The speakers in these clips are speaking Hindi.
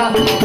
Thank you.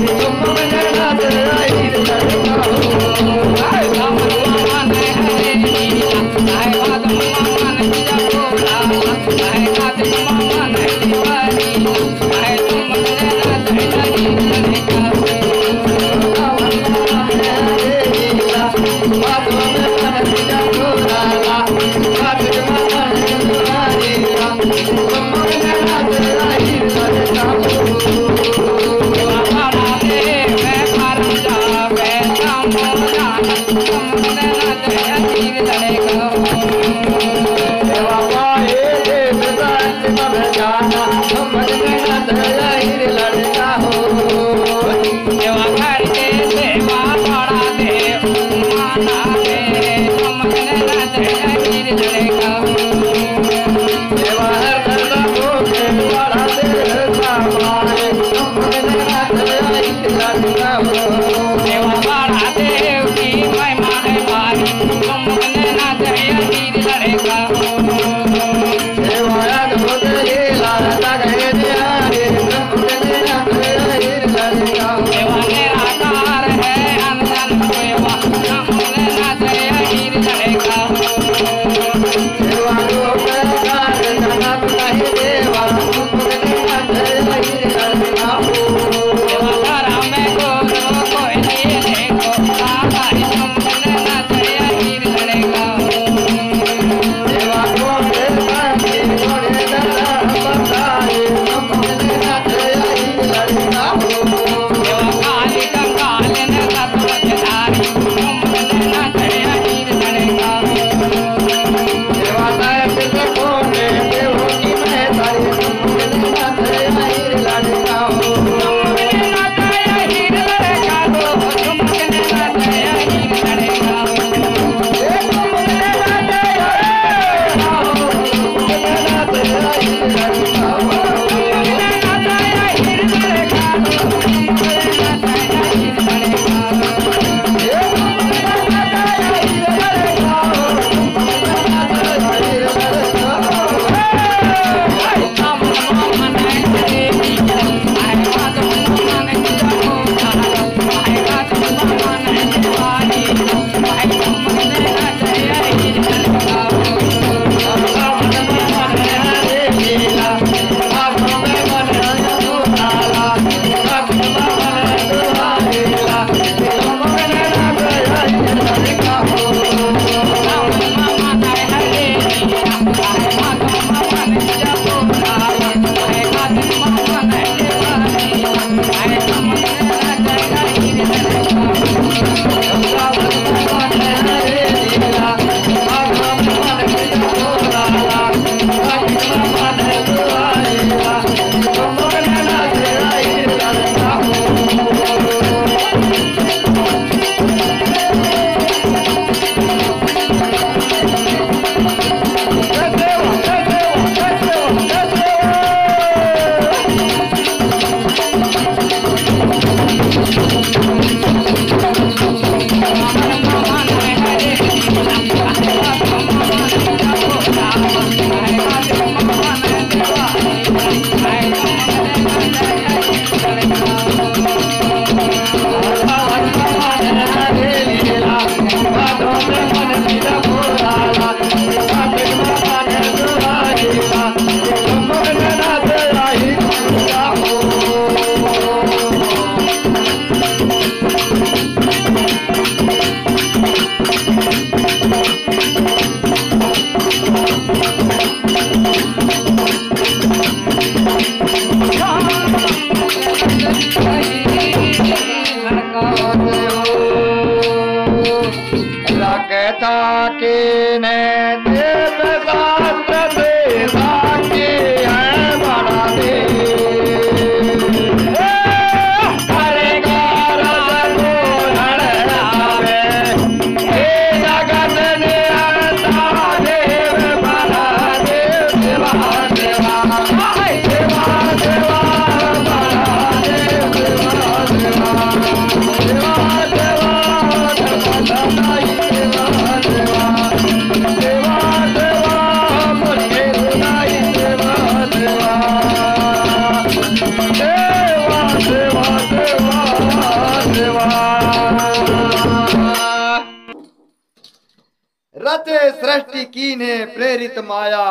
रचे सृष्टि कीन्हे प्रेरित माया,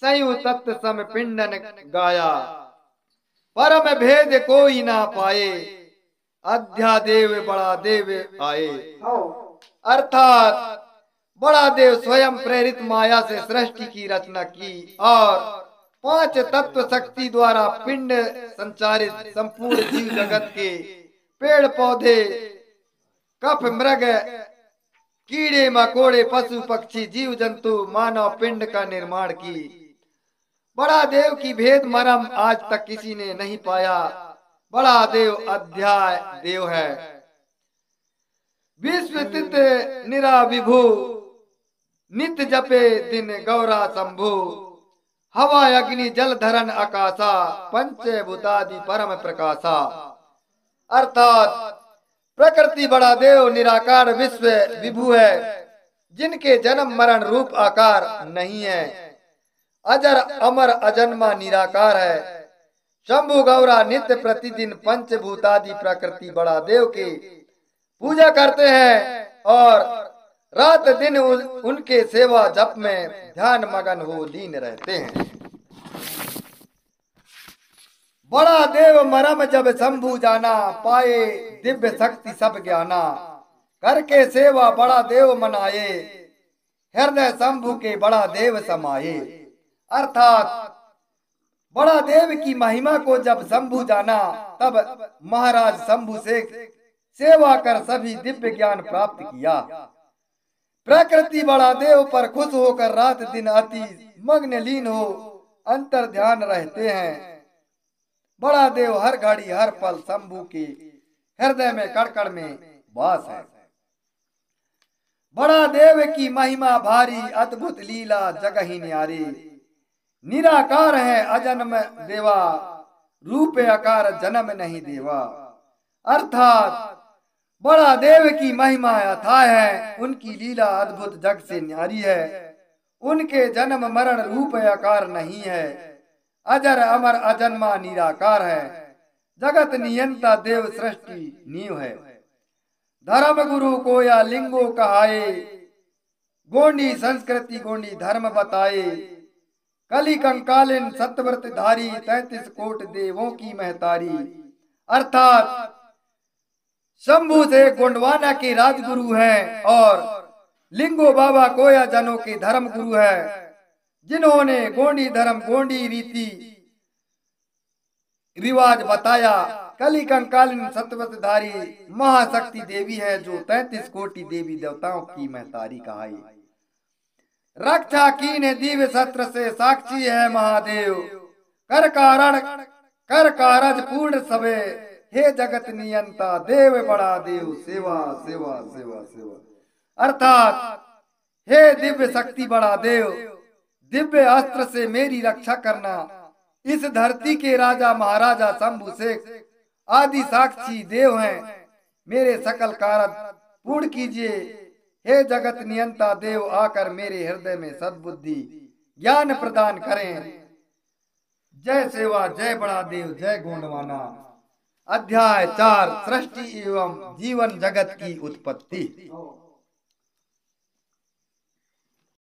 संयु तत्व सम पिंडन गाया। परम भेद कोई ना पाए, अध्यादेव बड़ा देव आए। अर्थात बड़ा देव स्वयं प्रेरित माया से सृष्टि की रचना की और 5 तत्व शक्ति द्वारा पिंड संचारित संपूर्ण जीव जगत के पेड़ पौधे, कफ मृग, कीड़े मकोड़े, पशु पक्षी, जीव जंतु, मानव पिंड का निर्माण की। बड़ा देव की भेद मरम आज तक किसी ने नहीं पाया। बड़ा देव अध्याय देव है, विश्व स्थित निरा विभु, नित्य जपे दिन गौरा शंभु। हवा अग्नि जल धरन आकाशा, पंचभूतादि परम प्रकाशा। अर्थात प्रकृति बड़ा देव निराकार विश्व विभु है, जिनके जन्म मरण रूप आकार नहीं है, अजर अमर अजन्मा निराकार है। शंभु गौरा नित्य प्रतिदिन पंचभूतादि प्रकृति बड़ा देव के पूजा करते हैं और रात दिन उनके सेवा जप में ध्यान मगन हो लीन रहते हैं। बड़ा देव मरम जब शंभु जाना, पाए दिव्य शक्ति सब ज्ञाना, करके सेवा बड़ा देव मनाए, हृदय शंभु के बड़ा देव समाये। अर्थात बड़ा देव की महिमा को जब शंभु जाना, तब महाराज शंभु से सेवा कर सभी दिव्य ज्ञान प्राप्त किया। प्रकृति बड़ा देव पर खुश होकर रात दिन अति मग्न लीन हो अंतर ध्यान रहते हैं। बड़ा देव हर घड़ी हर पल शंभु के हृदय में कड़कड़ में वास है। बड़ा देव की महिमा भारी, अद्भुत लीला जगह ही न्यारी, निराकार है अजन्म देवा, रूप आकार जन्म नहीं देवा। अर्थात बड़ा देव की महिमा अथाह है, उनकी लीला अद्भुत जग से न्यारी है, उनके जन्म मरण रूप आकार नहीं है, अजर अमर अजन्मा निराकार है, जगत नियंता देव सृष्टि नीव है। धर्म गुरु को या लिंगो कहाए, गोंडी संस्कृति गोंडी धर्म बताए, कली कंकालिन सतव्रत धारी, 33 कोट देवों की महतारी। अर्थात शंभु से गोंडवाना के राजगुरु हैं और लिंगो बाबा कोया जनों के धर्म गुरु है, जिन्होंने गोंडी धर्म गोंडी रीति रिवाज बताया। कली कंकालिन सतवतधारी महाशक्ति देवी है, जो 33 कोटि देवी देवताओं की महतारी कहाई। रक्षा कीन दिव्य सत्र से साक्षी है महादेव, कर कारज पूर्ण सवे, हे जगत नियंता देव बड़ा देव, सेवा सेवा सेवा सेवा। अर्थात हे दिव्य शक्ति बड़ा देव, दिव्य अस्त्र से मेरी रक्षा करना। इस धरती के राजा महाराजा शंभु शेख आदि साक्षी देव हैं, मेरे सकल कारज पूर्ण कीजिए। हे जगत नियंता देव, आकर मेरे हृदय में सद्बुद्धि ज्ञान प्रदान करें। जय सेवा जय बड़ा देव जय गोंडवाना। अध्याय 4 सृष्टि एवं जीवन जगत की उत्पत्ति।